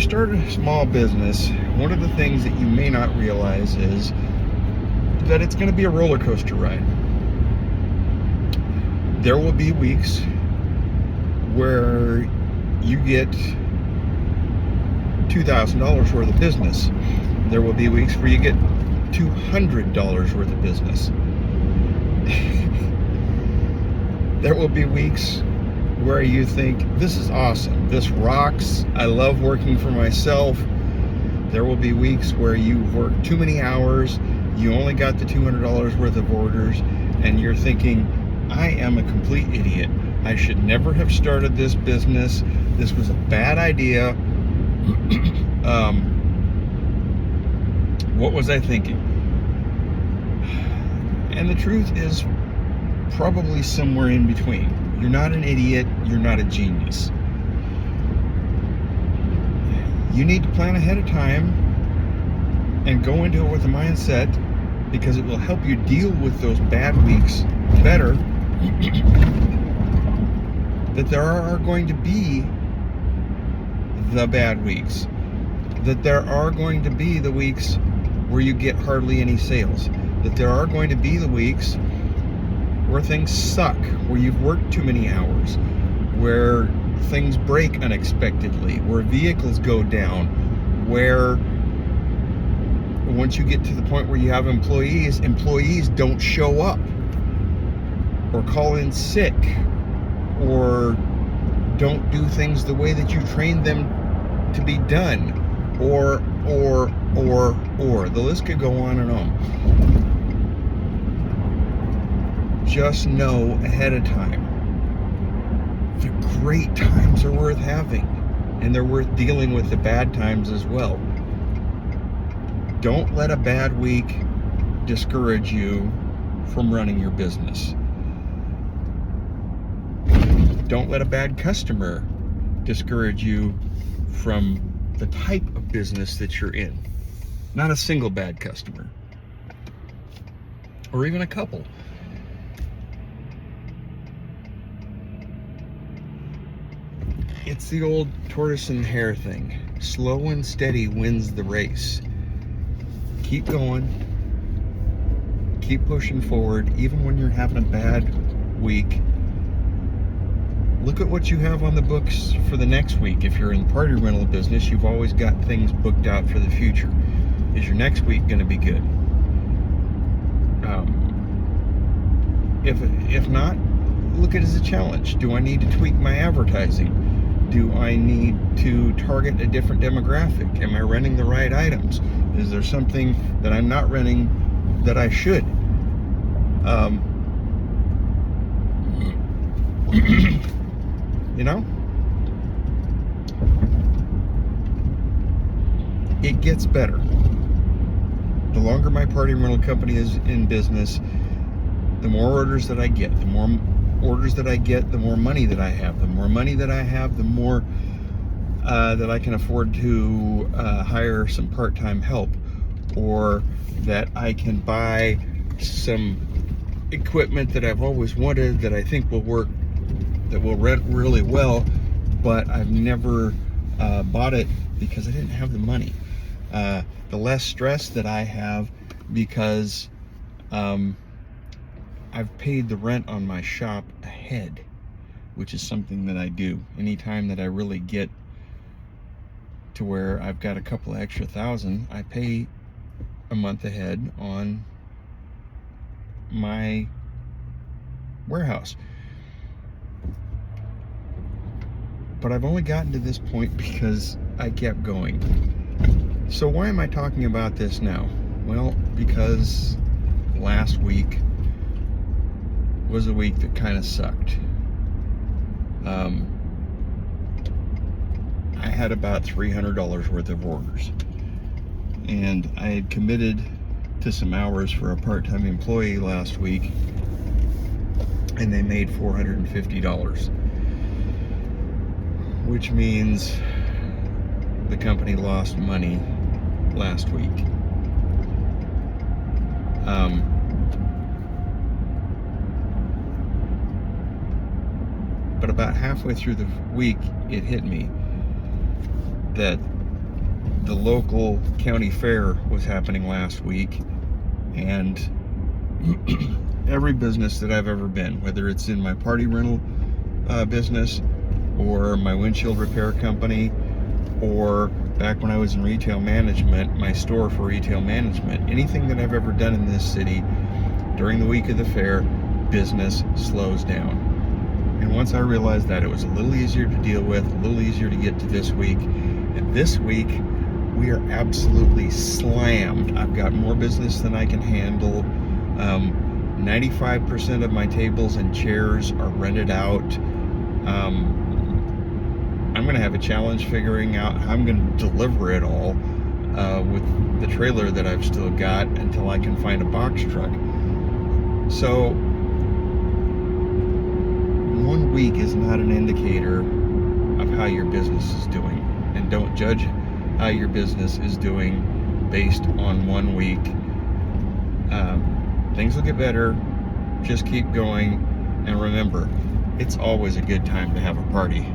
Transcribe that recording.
start a small business, one of the things that you may not realize is that it's going to be a roller coaster ride. There will be weeks where you get $2,000 worth of business. There will be weeks where you get $200 worth of business. There will be weeks where you think, this is awesome, this rocks, I love working for myself. There will be weeks where you've worked too many hours, you only got the $200 worth of orders, and you're thinking, I am a complete idiot. I should never have started this business. This was a bad idea. What was I thinking? And the truth is probably somewhere in between. You're not an idiot, you're not a genius. You need to plan ahead of time and go into it with a mindset, because it will help you deal with those bad weeks better. That there are going to be the bad weeks. That there are going to be the weeks where you get hardly any sales. That there are going to be the weeks where things suck, where you've worked too many hours, where things break unexpectedly, where vehicles go down, where once you get to the point where you have employees don't show up, or call in sick, or don't do things the way that you trained them to be done, or the list could go on and on. Just know ahead of time, the great times are worth having, and they're worth dealing with the bad times as well. Don't let a bad week discourage you from running your business. Don't let a bad customer discourage you from the type of business that you're in. Not a single bad customer, or even a couple. It's the old tortoise and hare thing. Slow and steady wins the race. Keep going. Keep pushing forward, even when you're having a bad week. Look at what you have on the books for the next week. If you're in the party rental business, you've always got things booked out for the future. Is your next week going to be good? If not, look at it as a challenge. Do I need to tweak my advertising? Do I need to target a different demographic? Am I renting the right items? Is there something that I'm not renting that I should? You know? It gets better. The longer my party rental company is in business, the more orders that I get. The more orders that I get, the more money that I have. The more money that I have, the more that I can afford to hire some part-time help, or that I can buy some equipment that I've always wanted that I think will work, that will rent really well, but I've never bought it because I didn't have the money. The less stress that I have because I've paid the rent on my shop ahead, which is something that I do. Anytime that I really get to where I've got a couple extra thousand, I pay a month ahead on my warehouse. But I've only gotten to this point because I kept going. So why am I talking about this now? Well, because last week was a week that kind of sucked. I had about $300 worth of orders, and I had committed to some hours for a part-time employee last week, and they made $450, which means the company lost money last week. But about halfway through the week, it hit me that the local county fair was happening last week, and every business that I've ever been, whether it's in my party rental business, or my windshield repair company, or back when I was in retail management, my store for retail management, anything that I've ever done in this city during the week of the fair, business slows down. And once I realized that, it was a little easier to deal with, a little easier to get to this week. And this week, we are absolutely slammed. I've got more business than I can handle. 95% of my tables and chairs are rented out. I'm going to have a challenge figuring out how I'm going to deliver it all with the trailer that I've still got until I can find a box truck. So 1 week is not an indicator of how your business is doing. And don't judge how your business is doing based on 1 week. Things will get better. Just keep going. And remember, it's always a good time to have a party.